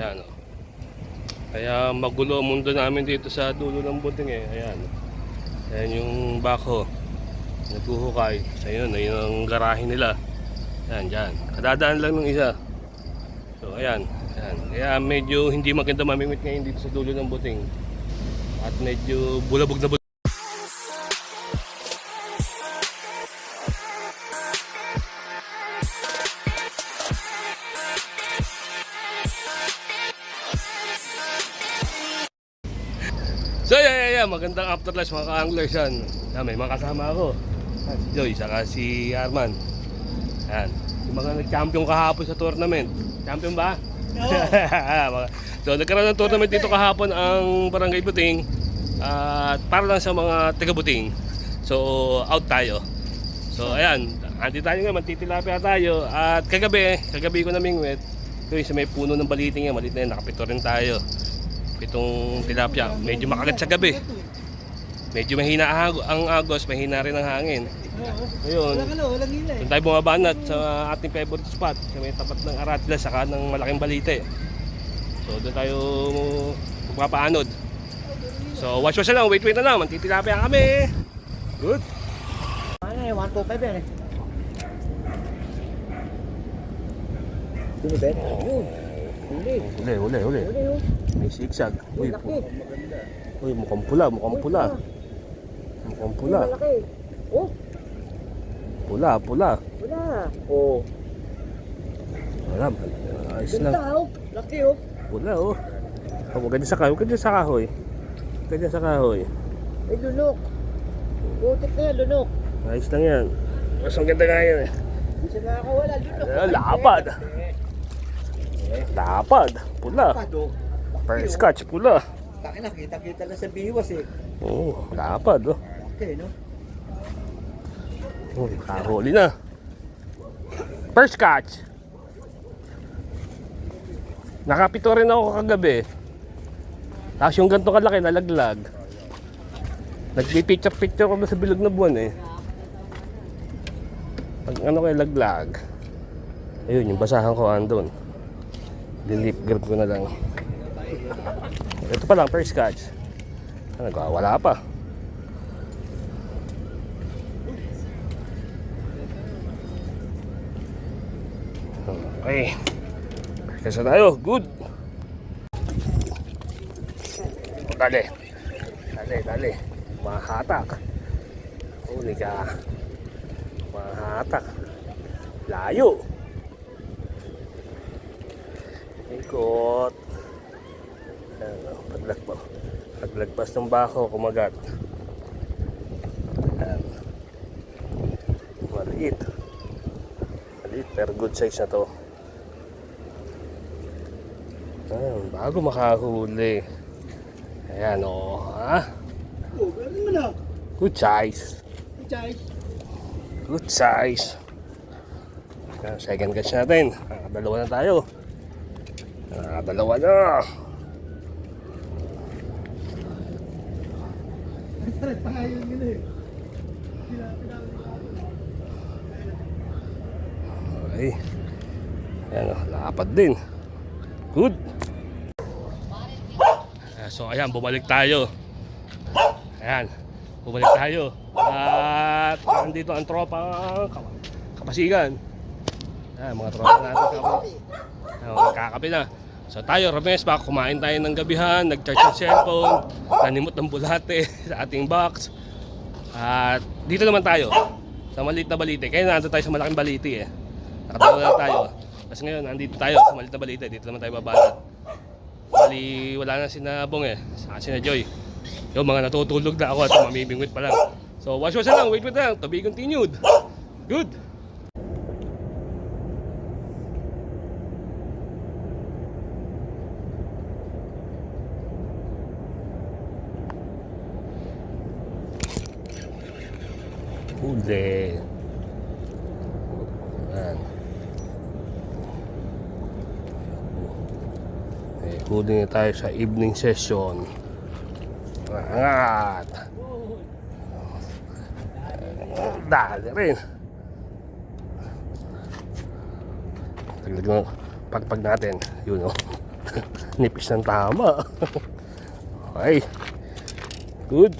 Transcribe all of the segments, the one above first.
Ayan o. Kaya magulo ang mundo namin dito sa dulo ng buting eh. Ayan. Ayan yung bako. Naghuhukay. So yun ang garahe nila. Ayan, dyan. Kadadaan lang ng isa. So ayan. Ayan. Kaya medyo hindi maganda mamimit ngayon dito sa dulo ng buting. At medyo bulabog na bulabog. So yeah, magandang afterlife mga ka-anglers yan. May mga kasama ako. Si Joy, saka si Arman. Yan. Yung mga nag-champion kahapon sa tournament. Champion ba? Oo. So nagkaroon ng tournament dito kahapon ang Barangay Buting. At para lang sa mga taga-Buting. So out tayo. So ayan, andito tayo nga, mantitilapia tayo. At kagabi ko namingwit. Ito yung sa may puno ng baliting yan, malit na yan, nakapito rin tayo. Itong tilapia, medyo makagat sa gabi. Medyo mahina ang agos, mahina rin ang hangin. Ayun, doon tayo bumabanat sa ating favorite spot sa may tapat ng Aratla, saka ng malaking balite. So doon tayo magpapaanod. So watch na lang, wait na lang, mantitilapia kami. Good. Ano eh, 125 yan eh. Sino Ben? Uli. May sigsag. Uy, mukhang pula. Mukhang pula. Malaki. Oh, Pula. oh. Wala. Ayos lang. Ganda oh. Laki oh. Pula oh. Huwag ka dyan sa kahoy. Ay, lunok. Putik na yan, lunok. Ayos lang yan. Mas ang ganda nga yan eh. Hindi siya nakakawala, lunok. Lapad. Pula. Oh. First catch, pula. Takina, kita na sa biwas eh. Oo, lapad oh. Okay, no? Kahuli na. First catch. Nakapito rin ako kagabi. Tapos yung ganito kalaki nalaglag. Nagpipicture ko sa bilog na buwan eh. Pag ano kayo laglag. Ayun, yung basahan ko andun. Dilip grab ko na lang. Ito pa lang, first catch. Wala pa. Okay. Kasi tayo, good. Dali. Mahatak. Huli ka. Mahatak. Layo. Ikot. Paglagpas ng bako, kumagat. Maliit pero good size na to. Bago makahuli. Ayan o. Oh, gano'n mo na. Good size. Second catch natin. Dalawa na tayo. Dalawa na. Okay. Ayan o, lapad din. Good. So ayan, bumalik tayo. At nandito ang tropang Kapasigan. Ayan, mga tropa natin kakape na. So tayo, Ramespa, kumain tayo ng gabihan, nag-charge ng cellphone, nanimot ng bulate sa ating box. At dito naman tayo, sa maliit na balite. Kaya nandito tayo sa malaking balite eh. Nakatawa na tayo. Kasi ngayon, nandito tayo sa maliit na balite. Dito naman tayo babanat. Bali, wala na si Nabong eh. Saka si na Joy. Yung mga natutulog na ako at mamimingwit pa lang. So watch na lang, wait na lang. To be continued. Good. Huli. Ayan. Huli na tayo sa evening session. Angat. Dali rin. Taglag na pagpag natin. Yun o. Nipis ng tama. Okay. Good.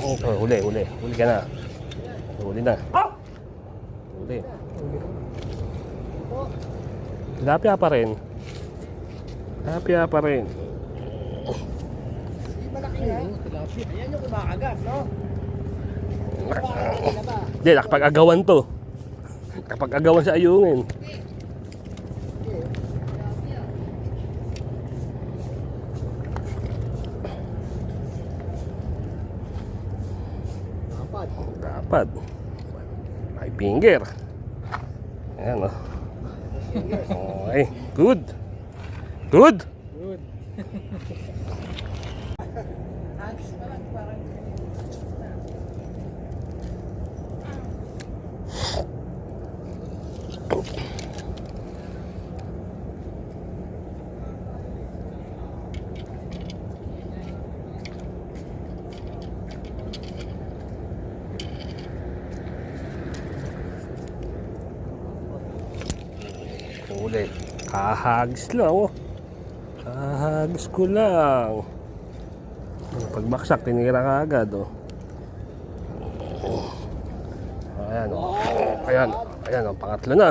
Oh, huli. Huli ka na. Huli na. Huli. Tilapia pa rin. Tilapia pa rin. Malaki na. Ayan yung kumakagat, no? Hindi, nakapag-agawan to. Nakapag-agawan sa ayungin. Dapat. May finger. Ayan, oh. Okay. Good. Good. Good. Huli. Kahagis lang, oh. Kahagis ko lang. Pagbaksak, tinira ka agad, oh. Ayan, oh. Ayan, oh. Pangatlo na.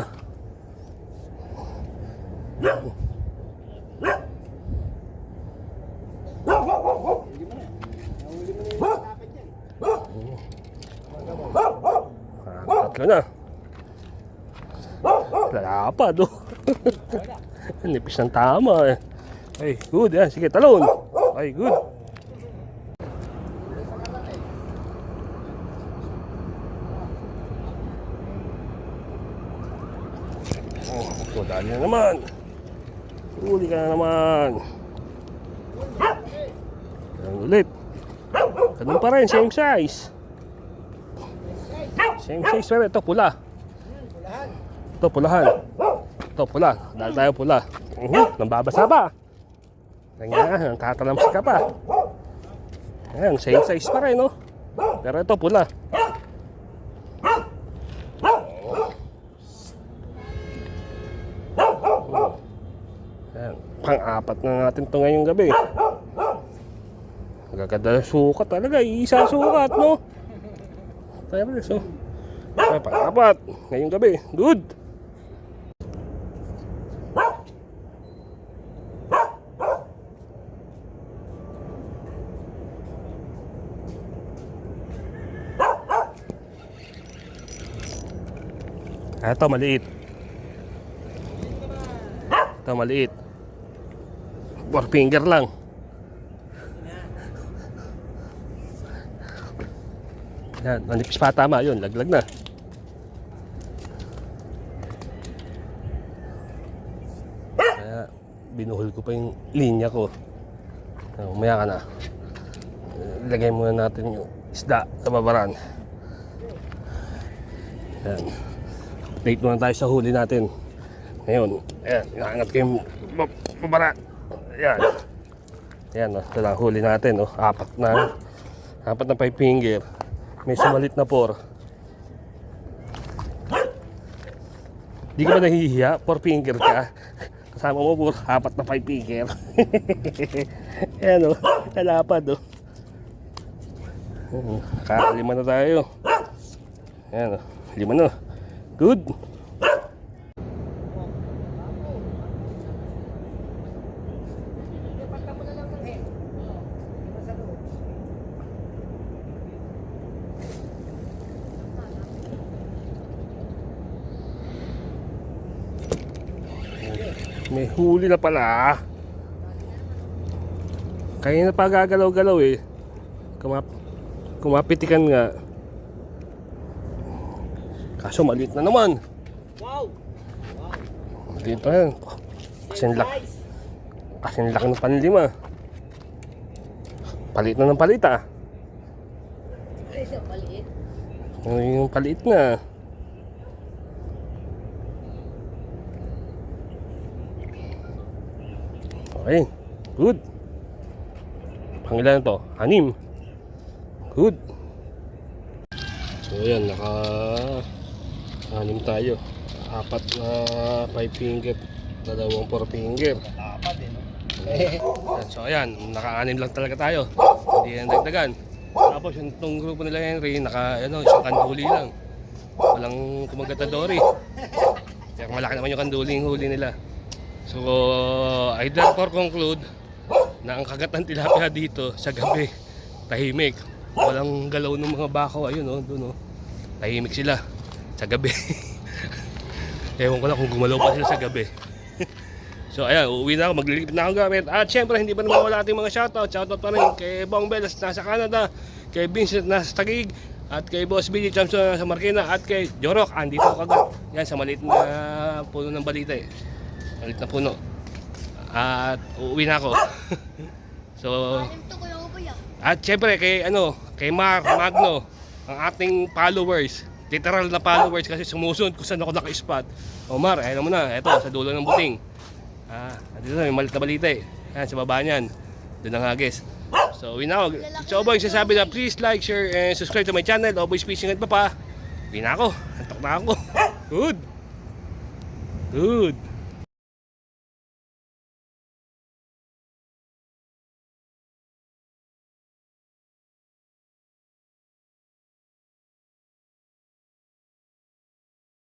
Pangatlo na. Lalapad, oh. Nipis ng tama, eh. Ay, good, yan. Sige, talon. Ay, good. Oh, dali na naman. Huli ka na naman. Yan ulit. Ganun pa rin, same size. Same size pa rin. Ito, pula. Ito, pulahan. Ito, pula. Dahil tayo pula. Nambabasa pa. Ganyan, tatalamsi ka pa. Ayan, same size pa rin, no? Pero ito, pula. Ayan, pang-apat na natin ito ngayong gabi. Gaganda sukat talaga. Isa sukat, no? Tayo rin, so. Ay, pang-apat ngayong gabi. Good! Ito, maliit. Ito, maliit. 4 finger lang. Yan, manipis pa tama yun. Laglag na. Kaya, binuhol ko pa yung linya ko. Umaya ka na. Ilagay muna natin yung isda sa babaran. Yan. Update muna tayo sa huli natin. Ngayon, ayan, inaangat ko yung babara. Ayan. Ayan, ito lang huli natin. Apat na 5 finger. May sumalit na 4. Di ka ba nahihiya? 4 finger ka. Kasama mo 4 na 5 finger. Ayan, kalapad. Kakalima na tayo. Ayan, 5 na. Good. May huli na pala. Kaya na pa gagalaw-galaw, eh. Kumapitikan nga. Kaso maliit na naman. Wow! Maliit na yan. Kasing laki ng panlima. Palit na ng palit, ah. Ay, siya paliit. Yung palit na. Okay, good. Pangilan to? 6. Good. So yan, naka 6 tayo. Apat na 5 finger. Dalawang 4 finger. Apat eh, no? Yan, so ayan, naka-anim lang talaga tayo. Hindi yan dagdagan. Tapos yung itong grupo nila Henry, isang kanduli lang. Walang kumagatadori. Kaya malaki naman yung kanduli yung huli nila. So, I therefore conclude na ang kagat ng tilapia dito sa gabi, tahimik. Walang galaw ng mga bakaw. Ayun o, doon o. Tahimik sila sa gabi. Ewan ko na kung gumalaw pa sila sa gabi. So ayan, uuwi na ako, maglilipit na ako gamit. At syempre, hindi pa naman wala ating mga shoutout. Shoutout pa rin kay Bong Belas nasa Canada, kay Vincent nasa Taguig, at kay Boss Billy Champs sa Marikina, at kay Jorok, andito ako kagat. Yan, sa maliit na puno ng balita eh. Maliit na puno. At uuwi na ako. So, at syempre kay Mar Magno, ang ating followers, literal na followers kasi sumusunod kung saan ako naka-spot. Omar, ayun mo na, eto sa dulo ng buting. Dito may malit na balita eh. Ayan, sa baba niyan. Doon ang hagis. So, uwi na ako. So, boy, sasabi na please like, share, and subscribe to my channel. Always fishing at papa. Uwi na ako. Antok na ako. Good. Good.